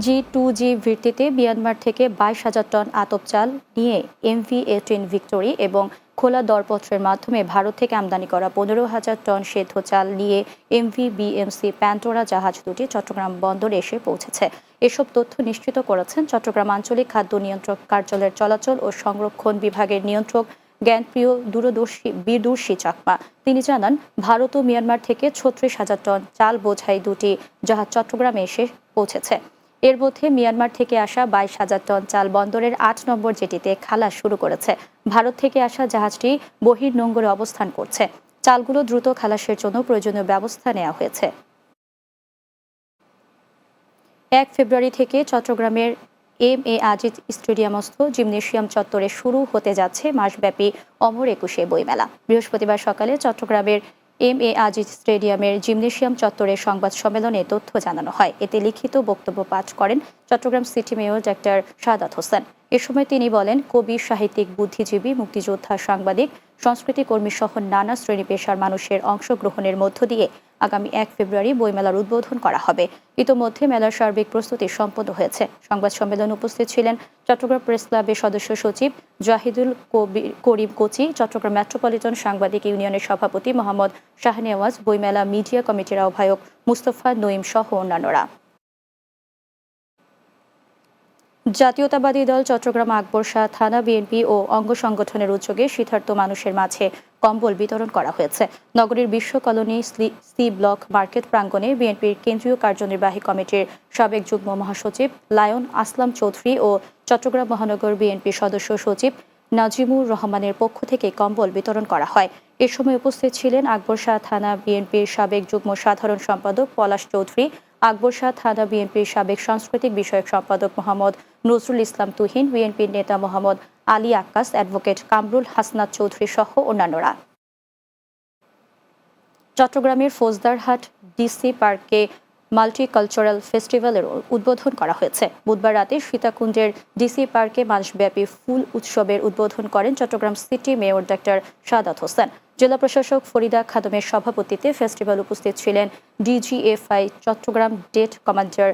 G2G ভিত্তিতে Myanmar থেকে 22,000 ton আতপ চাল নিয়ে MV-18 ভিক্টোরি এবং খোলা দরপত্রের মাধ্যমে ভারত থেকে আমদানি করা 15,000 টন সেদ্ধ চাল নিয়ে MV-BMC প্যান্টোরা জাহাজ দুটি চট্টগ্রাম বন্দরে এসে পৌঁছেছে। এসব তথ্য নিশ্চিত করেছেন চট্টগ্রাম আঞ্চলিক খাদ্য নিয়ন্ত্রক কার্যালয়ের চলাচল ও সংরক্ষণ বিভাগের নিয়ন্ত্রক জ্ঞানপ্রিয় বিদুর্ষী চাকমা। তিনি জানান, ভারত ও মিয়ানমার থেকে 36,000 টন চাল বোঝাই দুটি জাহাজ চট্টগ্রামে এসে পৌঁছেছে। এর মধ্যে মিয়ানমার থেকে আসা 22,000 টন চাল বন্দরের 8 নম্বর জেটিতে খালাস শুরু করেছে। ভারত থেকে আসা জাহাজটি বহির্নোঙরে অবস্থান করছে। চালগুলো দ্রুত খালাসের জন্য প্রয়োজনীয় ব্যবস্থা নেওয়া হয়েছে। 1 ফেব্রুয়ারি থেকে চট্টগ্রামের MA আজিজ স্টেডিয়ামস্থ জিমনেশিয়াম চত্বরে শুরু হতে যাচ্ছে মাসব্যাপী অমর একুশে বইমেলা। বৃহস্পতিবার সকালে চট্টগ্রামের MA আজিজ স্টেডিয়ামের জিমনেশিয়াম চত্বরে সংবাদ সম্মেলনে তথ্য জানানো হয়। এতে লিখিত বক্তব্য পাঠ করেন Chittagong city mayor doctor Sadat Hossain. এ সময় তিনি বলেন, কবি, সাহিত্যিক, বুদ্ধিজীবী, মুক্তিযোদ্ধা, সাংবাদিক, সংস্কৃতি কর্মী সহ নানা শ্রেণী পেশার মানুষের অংশগ্রহণের মধ্য দিয়ে আগামী 1 ফেব্রুয়ারি বইমেলার উদ্বোধন করা হবে। ইতোমধ্যে মেলার সার্বিক প্রস্তুতি সম্পন্ন হয়েছে। সংবাদ সম্মেলনে উপস্থিত ছিলেন চট্টগ্রাম প্রেস ক্লাবের সদস্য সচিব জাহিদুল করিম কোচি, চট্টগ্রাম মেট্রোপলিটন সাংবাদিক ইউনিয়নের সভাপতি মোহাম্মদ শাহনেওয়াজ, বইমেলা মিডিয়া কমিটির আহ্বায়ক মুস্তফা নঈম সহ অন্যান্যরা। জাতীয়তাবাদী দল চট্টগ্রাম আকবর শাহ থানা বিএনপি ও অঙ্গ সংগঠনের উদ্যোগে শীতার্ত মানুষের মাঝে কম্বল বিতরণ করা হয়েছে। নগরীর বিশ্ব কলোনি সি ব্লক মার্কেট প্রাঙ্গণে বিএনপির কেন্দ্রীয় কার্যনির্বাহী কমিটির সাবেক যুগ্ম মহাসচিব লায়ন আসলাম চৌধুরী ও চট্টগ্রাম মহানগর বিএনপির সদস্য সচিব নাজিমুর রহমানের পক্ষ থেকে কম্বল বিতরণ করা হয়। এ সময় উপস্থিত ছিলেন আকবর শাহ থানা বিএনপির সাবেক যুগ্ম সাধারণ সম্পাদক পলাশ চৌধুরী, আকবর শাহ থানা বিএনপির সাবেক সাংস্কৃতিক বিষয়ক সম্পাদক মোহাম্মদ নজরুল ইসলাম তুহিন, বিএনপির নেতা মোহাম্মদ আলী আক্কাস, অ্যাডভোকেট কামরুল হাসনাত চৌধুরী সহ অন্যান্যরা। চট্টগ্রামের ফৌজদারহাট ডিসি পার্কে মাল্টিকালচারাল ফেস্টিভ্যালের উদ্বোধন করা হয়েছে। বুধবার রাতে সীতাকুণ্ডের ডিসি পার্কে মাসব্যাপী ফুল উৎসবের উদ্বোধন করেন Chittagong city mayor doctor Sadat Hossain. জেলা প্রশাসক ফরিদা খাদমের সভাপতিত্বে ফেস্টিভ্যাল উপস্থিত ছিলেন DGFI চট্টগ্রাম ডেট commander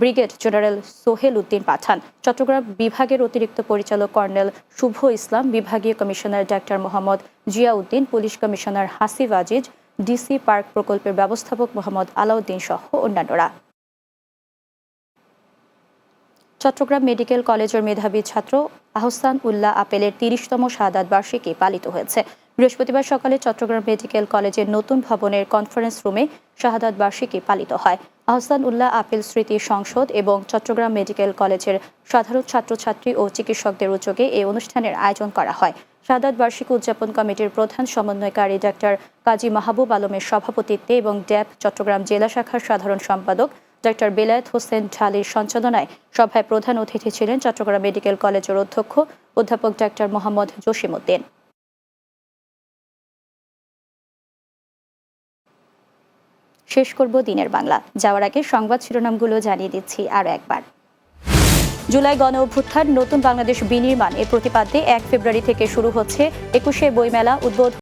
brigade general Sohel Uddin Pathan, Chittagong বিভাগের অতিরিক্ত পরিচালক কর্নেল শুভ ইসলাম, বিভাগীয় commissioner doctor Mohammad Ziauddin, police commissioner Hasib Aziz, DC park প্রকল্পের ব্যবস্থাপক মোহাম্মদ আলাউদ্দিন সহ অন্যান্যরা। চট্টগ্রাম মেডিকেল কলেজের মেধাবী ছাত্র আহসান উল্লাহ আপেলের 30তম শাহাদাত বার্ষিকী পালিত হয়েছে। বৃহস্পতিবার সকালে চট্টগ্রাম মেডিকেল কলেজের নতুন ভবনের কনফারেন্স রুমে শাহাদাত বার্ষিকী পালিত হয়। আহসান উল্লাহ আপেল স্মৃতি সংসদ এবং চট্টগ্রাম মেডিকেল কলেজের সাধারণ ছাত্রছাত্রী ও চিকিৎসকদের উদ্যোগে এই অনুষ্ঠানের আয়োজন করা হয়। শাহাদাত বার্ষিকী উদযাপন কমিটির প্রধান সমন্বয়কারী ডাক্তার কাজী মাহবুব আলমের সভাপতিত্বে এবং ড্যাব চট্টগ্রাম জেলা শাখার সাধারণ সম্পাদক ডাক্তার বেলায়েত হোসেন ঢালির সঞ্চালনায় সভায় প্রধান অতিথি ছিলেন চট্টগ্রাম মেডিকেল কলেজের অধ্যক্ষ অধ্যাপক ডাক্তার মোহাম্মদ জসিমউদ্দিন। শেষ করব দিনের বাংলা। যাওয়ার আগে সংবাদ শিরোনামগুলো জানিয়ে দিচ্ছি আরও একবার। জুলাই গণ অভ্যুত্থান, নতুন বাংলাদেশ বিনির্মাণ এর প্রতিপাদ্যে 1 ফেব্রুয়ারি থেকে শুরু হচ্ছে 21শে বইমেলা। উদ্বোধন